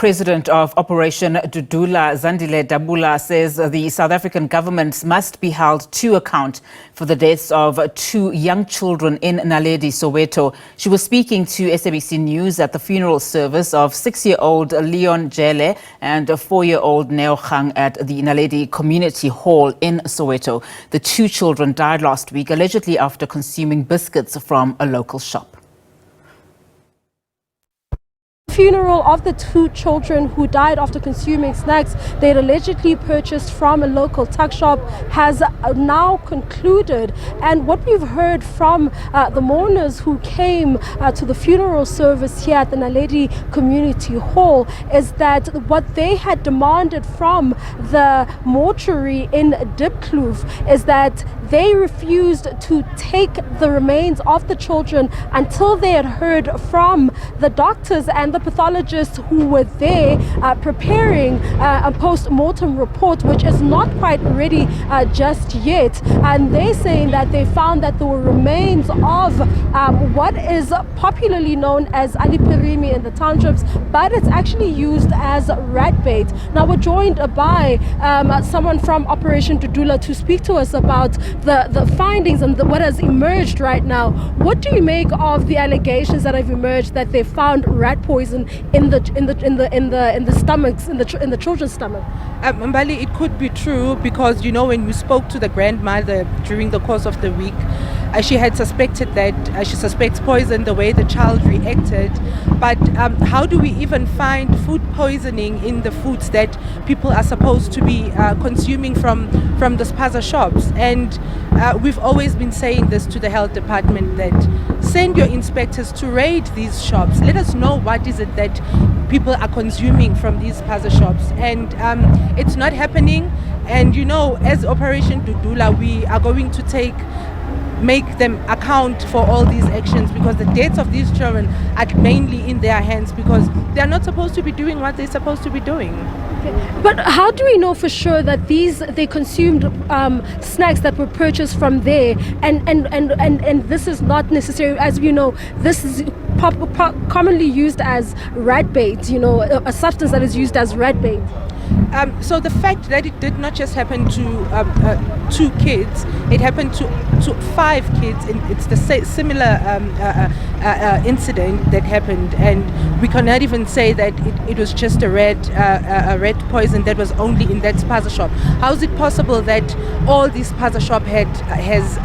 President of Operation Dudula, Zandile Dabula, says the South African government must be held to account for the deaths of 2 young children in Naledi, Soweto. She was speaking to SABC News at the funeral service of 6-year-old Leon Jele and 4-year-old Neo Khang at the Naledi Community Hall in Soweto. The 2 children died last week, allegedly after consuming biscuits from a local shop. Funeral of the 2 children who died after consuming snacks they had allegedly purchased from a local tuck shop has now concluded, and what we've heard from the mourners who came to the funeral service here at the Naledi Community Hall is that what they had demanded from the mortuary in Diepkloof is that they refused to take the remains of the children until they had heard from the doctors and the pathologists who were there preparing a post-mortem report, which is not quite ready just yet. And they're saying that they found that there were remains of what is popularly known as aliperimi in the townships, but it's actually used as rat bait. Now we're joined by someone from Operation Dudula to speak to us about the findings and what has emerged right now. What do you make of the allegations that have emerged that they found rat poison in the stomachs, in the children's stomach? Mbali, it could be true because, you know, when we spoke to the grandmother during the course of the week, she had suspected that she suspects poison the way the child reacted. But how do we even find food poisoning in the foods that people are supposed to be consuming from the spaza shops? And we've always been saying this to the health department, that send your inspectors to raid these shops. Let us know what is it that people are consuming from these spaza shops. And it's not happening. And, you know, as Operation Dudula, we are going to make them account for all these actions, because the deaths of these children are mainly in their hands because they are not supposed to be doing what they're supposed to be doing. Okay. But how do we know for sure that they consumed snacks that were purchased from there, and this is not necessary, as you know, this is commonly used as rat bait, you know, a substance that is used as rat bait. So the fact that it did not just happen to 2 kids, it happened to 5 kids, and it's the similar incident that happened, and we cannot even say that it was just a rat poison that was only in that spaza shop. How is it possible that all these spaza shop has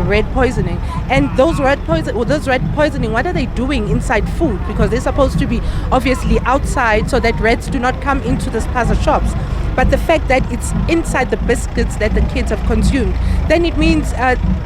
rat poisoning? And those rat poisoning, what are they doing inside food? Because they're supposed to be obviously outside so that rats do not come into the spaza shops. But the fact that it's inside the biscuits that the kids have consumed, then it means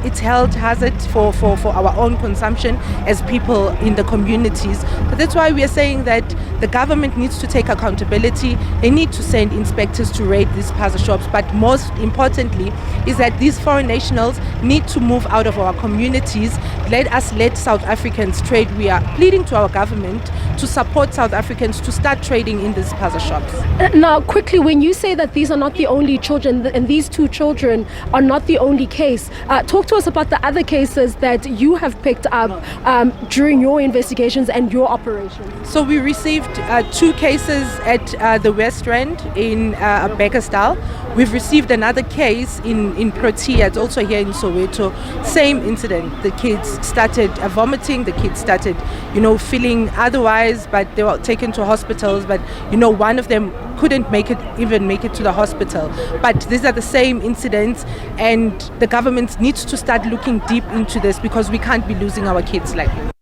it's health hazard for our own consumption as people in the communities. But that's why we are saying that the government needs to take accountability. They need to send inspectors to raid these spaza shops. But most importantly is that these foreign nationals need to move out of our communities. Let South Africans trade. We are pleading to our government to support South Africans to start trading in these spaza shops. Now, quickly, when you say that these are not the only children and these 2 children are not the only case, talk to us about the other cases that you have picked up during your investigations and your operations. So we received 2 cases at the West Rand in Bekkersdal. We've received another case in Protea. It's also here in Soweto. Same incident. The kids started vomiting. The kids started, you know, feeling otherwise, but they were taken to hospitals. But, you know, one of them couldn't make it to the hospital. But these are the same incidents, and the government needs to start looking deep into this because we can't be losing our kids like this.